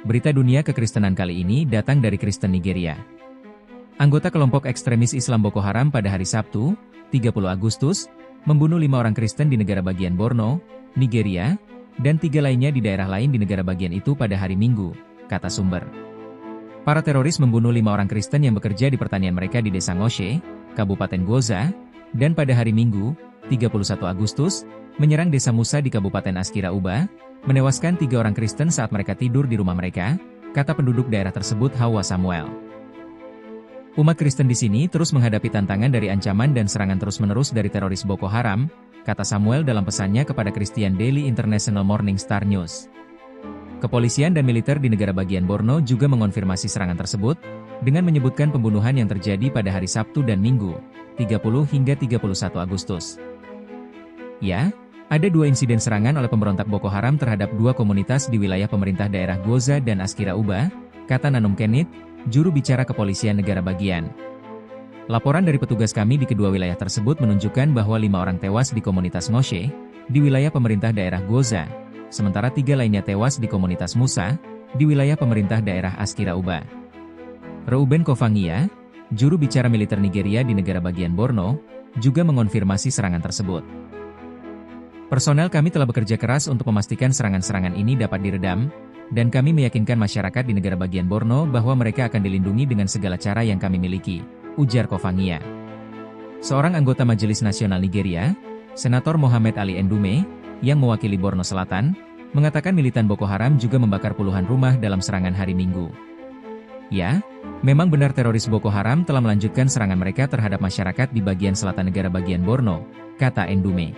Berita dunia kekristenan kali ini datang dari Kristen Nigeria. Anggota kelompok ekstremis Islam Boko Haram pada hari Sabtu, 30 Agustus, membunuh 5 orang Kristen di negara bagian Borno, Nigeria, dan 3 lainnya di daerah lain di negara bagian itu pada hari Minggu, kata sumber. Para teroris membunuh 5 orang Kristen yang bekerja di pertanian mereka di Desa Ngoshe, Kabupaten Goza, dan pada hari Minggu, 31 Agustus, menyerang Desa Musa di Kabupaten Askira Uba, menewaskan 3 orang Kristen saat mereka tidur di rumah mereka, kata penduduk daerah tersebut Hawa Samuel. Umat Kristen di sini terus menghadapi tantangan dari ancaman dan serangan terus-menerus dari teroris Boko Haram, kata Samuel dalam pesannya kepada Christian Daily International Morning Star News. Kepolisian dan militer di negara bagian Borno juga mengonfirmasi serangan tersebut, dengan menyebutkan pembunuhan yang terjadi pada hari Sabtu dan Minggu, 30 hingga 31 Agustus. Ya, ada 2 insiden serangan oleh pemberontak Boko Haram terhadap 2 komunitas di wilayah pemerintah daerah Goza dan Askira Uba, kata Nanum Kenit, juru bicara kepolisian negara bagian. Laporan dari petugas kami di kedua wilayah tersebut menunjukkan bahwa 5 orang tewas di komunitas Ngoshe, di wilayah pemerintah daerah Goza, sementara 3 lainnya tewas di komunitas Musa, di wilayah pemerintah daerah Askira Uba. Reuben Kovangia, juru bicara militer Nigeria di negara bagian Borno, juga mengonfirmasi serangan tersebut. Personel kami telah bekerja keras untuk memastikan serangan-serangan ini dapat diredam, dan kami meyakinkan masyarakat di negara bagian Borno bahwa mereka akan dilindungi dengan segala cara yang kami miliki, ujar Kovangia. Seorang anggota Majelis Nasional Nigeria, Senator Mohammed Ali Endume, yang mewakili Borno Selatan, mengatakan militan Boko Haram juga membakar puluhan rumah dalam serangan hari Minggu. Ya, memang benar teroris Boko Haram telah melanjutkan serangan mereka terhadap masyarakat di bagian selatan negara bagian Borno, kata Endume.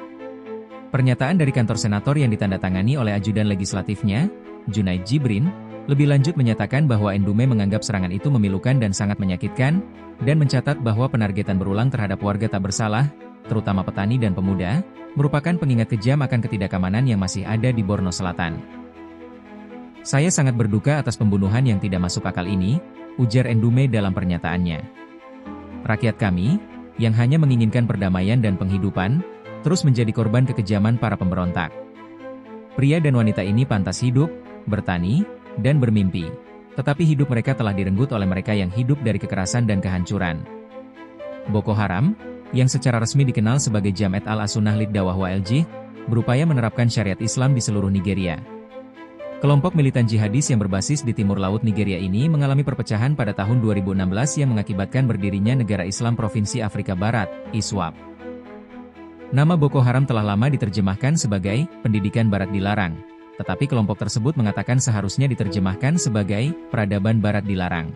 Pernyataan dari kantor senator yang ditandatangani oleh ajudan legislatifnya, Junaid Jibrin, lebih lanjut menyatakan bahwa Endume menganggap serangan itu memilukan dan sangat menyakitkan, dan mencatat bahwa penargetan berulang terhadap warga tak bersalah, terutama petani dan pemuda, merupakan pengingat kejam akan ketidakamanan yang masih ada di Borno Selatan. Saya sangat berduka atas pembunuhan yang tidak masuk akal ini, ujar Endume dalam pernyataannya. Rakyat kami, yang hanya menginginkan perdamaian dan penghidupan, terus menjadi korban kekejaman para pemberontak. Pria dan wanita ini pantas hidup, bertani, dan bermimpi. Tetapi hidup mereka telah direnggut oleh mereka yang hidup dari kekerasan dan kehancuran. Boko Haram, yang secara resmi dikenal sebagai Jamaat al-Sunnah lid-Dawah wal Jihad, berupaya menerapkan syariat Islam di seluruh Nigeria. Kelompok militan jihadis yang berbasis di timur laut Nigeria ini mengalami perpecahan pada tahun 2016 yang mengakibatkan berdirinya Negara Islam Provinsi Afrika Barat, ISWAP. Nama Boko Haram telah lama diterjemahkan sebagai pendidikan barat dilarang, tetapi kelompok tersebut mengatakan seharusnya diterjemahkan sebagai peradaban barat dilarang.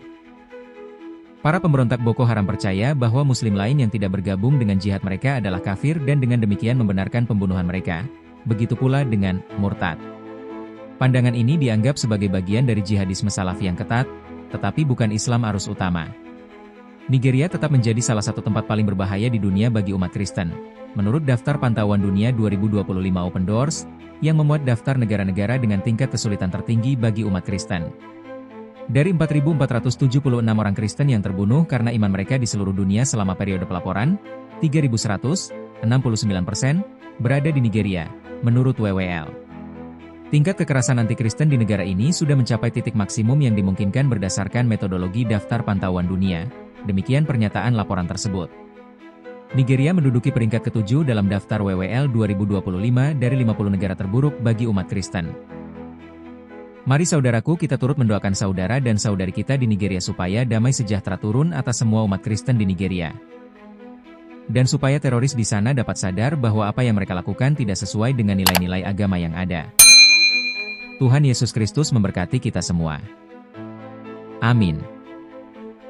Para pemberontak Boko Haram percaya bahwa muslim lain yang tidak bergabung dengan jihad mereka adalah kafir dan dengan demikian membenarkan pembunuhan mereka, begitu pula dengan murtad. Pandangan ini dianggap sebagai bagian dari jihadisme salafi yang ketat, tetapi bukan Islam arus utama. Nigeria tetap menjadi salah satu tempat paling berbahaya di dunia bagi umat Kristen, menurut Daftar Pantauan Dunia 2025 Open Doors, yang memuat daftar negara-negara dengan tingkat kesulitan tertinggi bagi umat Kristen. Dari 4.476 orang Kristen yang terbunuh karena iman mereka di seluruh dunia selama periode pelaporan, 3.169%, berada di Nigeria, menurut WWL. Tingkat kekerasan anti-Kristen di negara ini sudah mencapai titik maksimum yang dimungkinkan berdasarkan metodologi Daftar Pantauan Dunia, demikian pernyataan laporan tersebut. Nigeria menduduki peringkat ke-7 dalam daftar WWL 2025 dari 50 negara terburuk bagi umat Kristen. Mari saudaraku kita turut mendoakan saudara dan saudari kita di Nigeria supaya damai sejahtera turun atas semua umat Kristen di Nigeria. Dan supaya teroris di sana dapat sadar bahwa apa yang mereka lakukan tidak sesuai dengan nilai-nilai agama yang ada. Tuhan Yesus Kristus memberkati kita semua. Amin.